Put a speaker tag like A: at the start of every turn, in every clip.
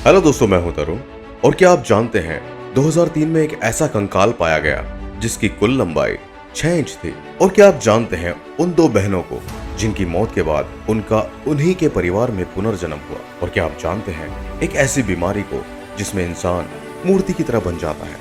A: Hello दोस्तों, मैं हूं तरुण। और क्या आप जानते हैं 2003 में एक ऐसा कंकाल पाया गया जिसकी कुल लंबाई 6 इंच थी। और क्या आप जानते हैं उन दो बहनों को जिनकी मौत के बाद उनका उन्हीं के परिवार में पुनर्जन्म हुआ। और क्या आप जानते हैं एक ऐसी बीमारी को जिसमें इंसान मूर्ति की तरह बन जाता है।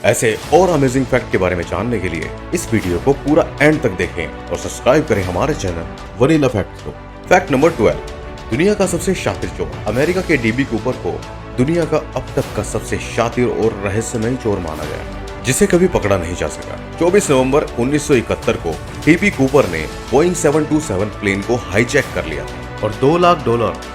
A: ऐसे और अमेजिंग फैक्ट के बारे में जानने के लिए इस वीडियो को पूरा एंड तक देखें और सब्सक्राइब करें हमारे चैनल वनीला फैक्ट्स को। फैक्ट नंबर 12, दुनिया का सबसे शातिर चोर। अमेरिका के डीबी कूपर को दुनिया का अब तक का सबसे शातिर और रहस्यमयी चोर माना गया, जिसे कभी पकड़ा नहीं जा सका। 24 नवंबर 1971 को डीबी कूपर ने बोइंग 727 प्लेन को हाईजैक कर लिया और $2 लाख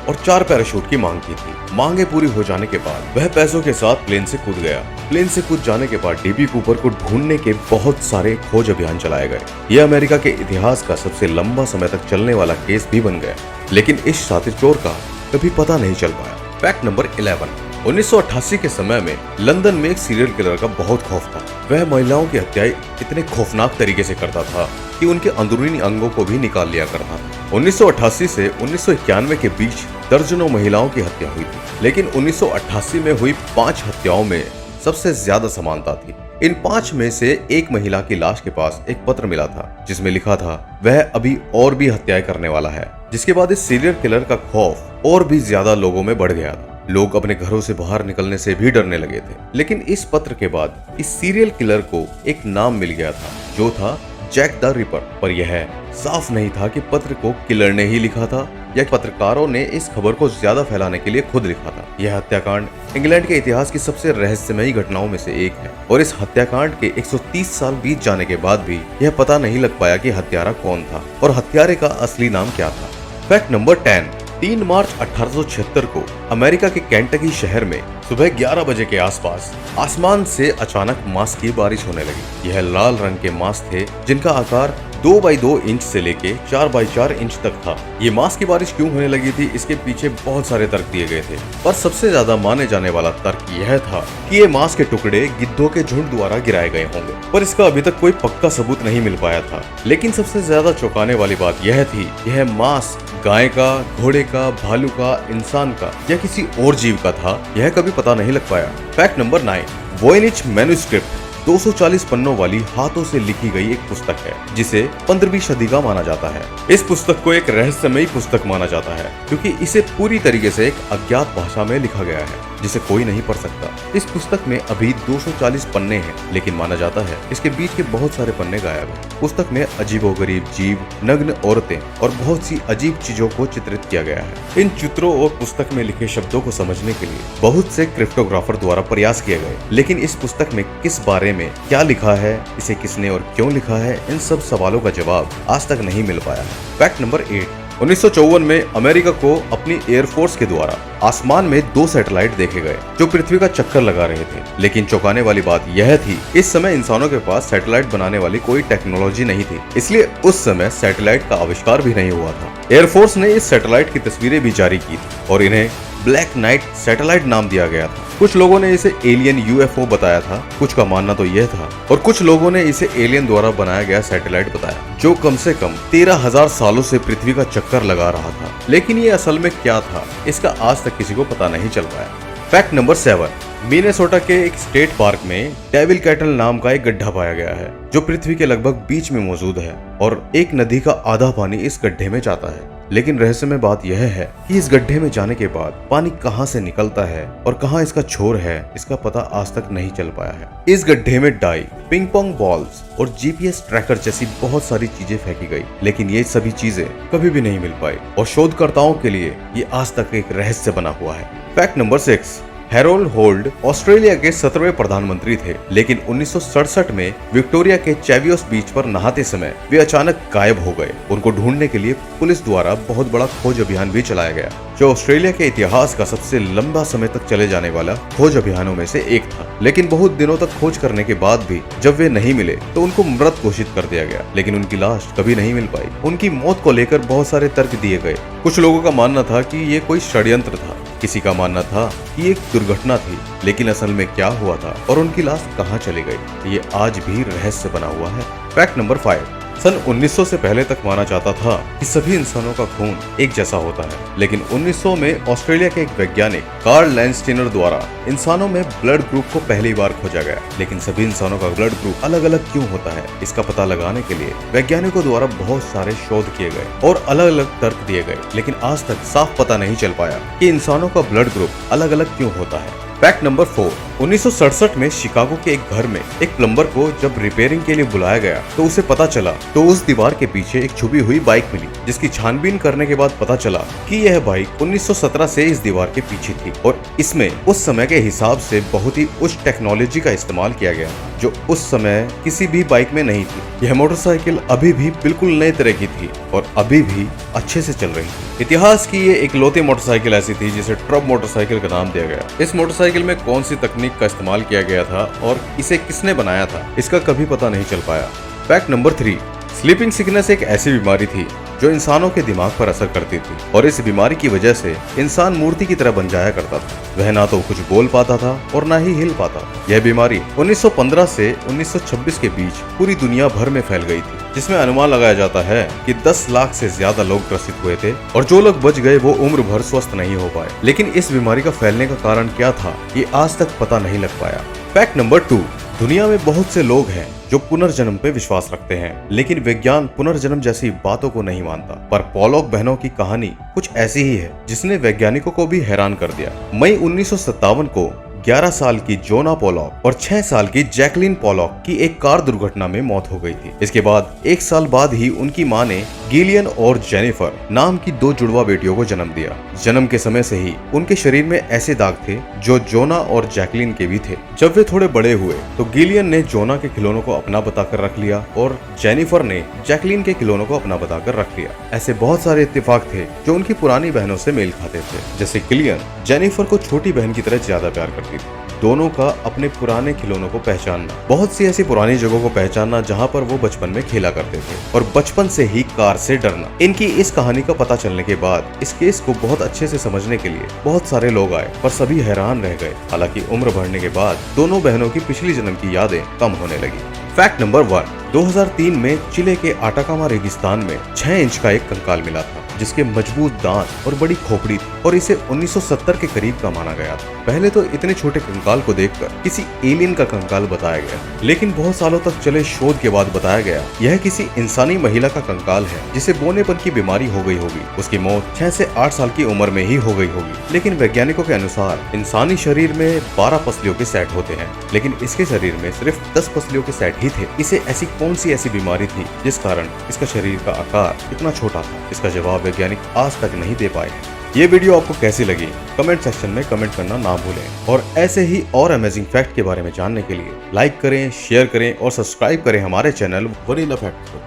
A: और 4 पैराशूट की मांग की थी। मांगे पूरी हो जाने के बाद वह पैसों के साथ प्लेन से कूद गया। प्लेन से कूद जाने के बाद डीबी कूपर को ढूंढने के बहुत सारे खोज अभियान चलाए गए। यह अमेरिका के इतिहास का सबसे लंबा समय तक चलने वाला केस भी बन गया, लेकिन इस शातिर चोर का कभी पता नहीं चल पाया। फैक्ट नंबर 11, 1988 के समय में लंदन में एक सीरियल किलर का बहुत खौफ था। वह महिलाओं की हत्याएं इतने खौफनाक तरीके से करता था कि उनके अंदरूनी अंगों को भी निकाल लिया करता था। 1988 से 1991 के बीच दर्जनों महिलाओं की हत्या हुई थी, लेकिन 1988 में हुई 5 हत्याओं में सबसे ज्यादा समानता थी। इन 5 में से एक महिला की लाश के पास एक पत्र मिला था जिसमें लिखा था वह अभी और भी हत्याएं करने वाला है। जिसके बाद इस सीरियल किलर का खौफ और भी ज्यादा लोगों में बढ़ गया था। लोग अपने घरों से बाहर निकलने से भी डरने लगे थे। लेकिन इस पत्र के बाद इस सीरियल किलर को एक नाम मिल गया था जो था जैक द रिपर। पर यह साफ नहीं था कि पत्र को किलर ने ही लिखा था या पत्रकारों ने इस खबर को ज्यादा फैलाने के लिए खुद लिखा था। यह हत्याकांड इंग्लैंड के इतिहास की सबसे रहस्यमयी घटनाओं में से एक है और इस हत्याकांड के 130 साल बीत जाने के बाद भी यह पता नहीं लग पाया कि हत्यारा कौन था और हत्यारे का असली नाम क्या था। फैक्ट नंबर 10, 3 मार्च 1876 को अमेरिका के केंटकी शहर में सुबह 11 बजे के आसपास आसमान से अचानक मांस की बारिश होने लगी। यह लाल रंग के मांस थे जिनका आकार 2 बाई 2 इंच से लेके 4 बाई 4 इंच तक था। ये मांस की बारिश क्यों होने लगी थी, इसके पीछे बहुत सारे तर्क दिए गए थे, पर सबसे ज्यादा माने जाने वाला तर्क यह था कि ये मांस के टुकड़े गिद्धों के झुंड द्वारा गिराए गए होंगे, पर इसका अभी तक कोई पक्का सबूत नहीं मिल पाया था। लेकिन सबसे ज्यादा चौंकाने वाली बात यह थी, यह मांस गाय का, घोड़े का, भालू का, इंसान का या किसी और जीव का था, यह कभी पता नहीं लग पाया। फैक्ट नंबर 9, वॉयनिच मैन्युस्क्रिप्ट 240 पन्नों वाली हाथों से लिखी गई एक पुस्तक है जिसे 15वीं सदी का माना जाता है। इस पुस्तक को एक रहस्यमयी पुस्तक माना जाता है क्योंकि इसे पूरी तरीके से एक अज्ञात भाषा में लिखा गया है जिसे कोई नहीं पढ़ सकता। इस पुस्तक में अभी 240 पन्ने हैं, लेकिन माना जाता है इसके बीच के बहुत सारे पन्ने गायब हैं। पुस्तक में अजीबोगरीब जीव, नग्न औरतें और बहुत सी अजीब चीजों को चित्रित किया गया है। इन चित्रों और पुस्तक में लिखे शब्दों को समझने के लिए बहुत से क्रिप्टोग्राफर द्वारा प्रयास किए गए, लेकिन इस पुस्तक में किस बारे में क्या लिखा है, इसे किसने और क्यों लिखा है, इन सब सवालों का जवाब आज तक नहीं मिल पाया। फैक्ट नंबर 8, 1954 में अमेरिका को अपनी एयरफोर्स के द्वारा आसमान में 2 सैटेलाइट देखे गए जो पृथ्वी का चक्कर लगा रहे थे। लेकिन चौंकाने वाली बात यह थी, इस समय इंसानों के पास सैटेलाइट बनाने वाली कोई टेक्नोलॉजी नहीं थी, इसलिए उस समय सैटेलाइट का आविष्कार भी नहीं हुआ था। एयरफोर्स ने इस सैटेलाइट की तस्वीरें भी जारी की थी और इन्हें ब्लैक नाइट सैटेलाइट नाम दिया गया था। कुछ लोगों ने इसे एलियन यूएफओ बताया था, कुछ का मानना तो यह था, और कुछ लोगों ने इसे एलियन द्वारा बनाया गया सैटेलाइट बताया जो कम से कम 13,000 सालों से पृथ्वी का चक्कर लगा रहा था। लेकिन ये असल में क्या था, इसका आज तक किसी को पता नहीं चल पाया। फैक्ट नंबर 7, मिनेसोटा के एक स्टेट पार्क में डेविल कैटल नाम का एक गड्ढा पाया गया है जो पृथ्वी के लगभग बीच में मौजूद है और एक नदी का आधा पानी इस गड्ढे में जाता है। लेकिन रहस्यमय बात यह है कि इस गड्ढे में जाने के बाद पानी कहां से निकलता है और कहां इसका छोर है, इसका पता आज तक नहीं चल पाया है। इस गड्ढे में डाई, पिंग पोंग बॉल्स और जीपीएस ट्रैकर जैसी बहुत सारी चीजें फेंकी गई, लेकिन ये सभी चीजें कभी भी नहीं मिल पाई और शोधकर्ताओं के लिए ये आज तक एक रहस्य बना हुआ है। Fact number 6, Harold hold Australia के 17वें प्रधानमंत्री थे, लेकिन 1967 में विक्टोरिया के चैवियस बीच पर नहाते समय वे अचानक गायब हो गए। उनको ढूंढने के लिए पुलिस द्वारा बहुत बड़ा खोज अभियान भी चलाया गया जो ऑस्ट्रेलिया के इतिहास का सबसे लंबा समय तक चले जाने वाला खोज अभियानों में से एक था। लेकिन बहुत दिनों तक खोज करने के बाद भी जब वे नहीं मिले तो उनको मृत घोषित कर दिया गया, लेकिन उनकी लाश कभी नहीं मिल पाई। उनकी मौत को लेकर बहुत सारे तर्क दिए गए। कुछ लोगों का मानना था कि ये कोई षड्यंत्र था, किसी का मानना था कि एक दुर्घटना थी, लेकिन असल में क्या हुआ था और उनकी लाश कहां चली गई, ये आज भी रहस्य बना हुआ है। फैक्ट नंबर 5, सन 1900 से पहले तक माना जाता था कि सभी इंसानों का खून एक जैसा होता है, लेकिन 1900 में ऑस्ट्रेलिया के एक वैज्ञानिक कार्ल लैंडस्टीनर द्वारा इंसानों में ब्लड ग्रुप को पहली बार खोजा गया। लेकिन सभी इंसानों का ब्लड ग्रुप अलग अलग क्यों होता है, इसका पता लगाने के लिए वैज्ञानिकों द्वारा बहुत सारे शोध किए गए और अलग अलग तर्क दिए गए, लेकिन आज तक साफ पता नहीं चल पाया कि इंसानों का ब्लड ग्रुप अलग अलग क्यों होता है। Fact number 4। 1967 में शिकागो के एक घर में एक प्लम्बर को जब रिपेयरिंग के लिए बुलाया गया तो उसे पता चला तो उस दीवार के पीछे एक छुपी हुई बाइक मिली, जिसकी छानबीन करने के बाद पता चला कि यह बाइक 1917 से इस दीवार के पीछे थी और इसमें उस समय के हिसाब से बहुत ही उच्च टेक्नोलॉजी का इस्तेमाल किया गया जो उस समय किसी भी बाइक में नहीं थी। यह मोटरसाइकिल अभी भी बिल्कुल नए तरह की थी और अभी भी अच्छे से चल रही थी। इतिहास की ये इकलौती मोटरसाइकिल ऐसी थी जिसे ट्रब मोटरसाइकिल का नाम दिया गया। इस मोटरसाइकिल में कौन सी तकनीक का इस्तेमाल किया गया था और इसे किसने बनाया था, इसका कभी पता नहीं चल पाया। Fact number 3। स्लीपिंग सिकनेस एक ऐसी बीमारी थी जो इंसानों के दिमाग पर असर करती थी और इस बीमारी की वजह से इंसान मूर्ति की तरह बन जाया करता था। वह ना तो कुछ बोल पाता था और ना ही हिल पाता। यह बीमारी 1915 से 1926 के बीच पूरी दुनिया भर में फैल गई थी, जिसमें अनुमान लगाया जाता है कि 10 लाख से ज्यादा लोग ग्रसित हुए थे और जो लोग बच गए वो उम्र भर स्वस्थ नहीं हो पाए। लेकिन इस बीमारी का फैलने का कारण क्या था, ये आज तक पता नहीं लग पाया। Fact number 2। दुनिया में बहुत से लोग हैं जो पुनर्जन्म पे विश्वास रखते हैं, लेकिन विज्ञान पुनर्जन्म जैसी बातों को नहीं मानता। पर पोलॉक बहनों की कहानी कुछ ऐसी ही है जिसने वैज्ञानिकों को भी हैरान कर दिया। मई 1957 को 11 साल की जोना पोलॉक और 6 साल की जैकलिन पोलॉक की एक कार दुर्घटना में मौत हो गई थी। इसके बाद 1 साल बाद ही उनकी मां ने गिलियन और जेनिफर नाम की 2 जुड़वा बेटियों को जन्म दिया। जन्म के समय से ही उनके शरीर में ऐसे दाग थे जो जोना और जैकलिन के भी थे। जब वे थोड़े बड़े हुए तो गिलियन ने जोना के खिलौनों को अपना बताकर रख लिया और जेनिफर ने जैकलिन के खिलौनों को अपना बताकर रख लिया। ऐसे बहुत सारे इत्तेफाक थे जो उनकी पुरानी बहनों से मेल खाते थे। जैसे गिलियन जेनिफर को छोटी बहन की तरह ज्यादा प्यार करती थी। दोनों का अपने पुराने खिलौनों को पहचानना, बहुत सी ऐसी पुरानी जगहों को पहचानना जहां पर वो बचपन में खेला करते थे और बचपन से ही कार से डरना। इनकी इस कहानी का पता चलने के बाद इस केस को बहुत अच्छे से समझने के लिए बहुत सारे लोग आए, पर सभी हैरान रह गए। हालांकि उम्र बढ़ने के बाद दोनों बहनों की पिछली जन्म की यादें कम होने लगी। Fact number 1। 2003 में चिले के आटाकामा रेगिस्तान में 6 इंच का एक कंकाल मिला था जिसके मजबूत दांत और बड़ी खोपड़ी थी और इसे 1970 के करीब का माना गया था। पहले तो इतने छोटे कंकाल को देखकर किसी एलियन का कंकाल बताया गया, लेकिन बहुत सालों तक चले शोध के बाद बताया गया यह किसी इंसानी महिला का कंकाल है जिसे बोनेपन की बीमारी हो गई होगी। उसकी मौत 6 से 8 साल की उम्र में ही हो गई होगी। लेकिन वैज्ञानिकों के अनुसार इंसानी शरीर में 12 पसलियों के सेट होते हैं, लेकिन इसके शरीर में सिर्फ 10 पसलियों के सेट ही थे। इसे ऐसी कौन सी ऐसी बीमारी थी जिस कारण इसका शरीर का आकार इतना छोटा था? इसका जवाब वैज्ञानिक आज तक नहीं दे पाए। ये वीडियो आपको कैसी लगी कमेंट सेक्शन में कमेंट करना ना भूलें और ऐसे ही और अमेजिंग फैक्ट के बारे में जानने के लिए लाइक करें, शेयर करें और सब्सक्राइब करें हमारे चैनल वनीला फैक्ट को।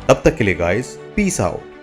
A: तब तक के लिए गाइस, पीस आउट।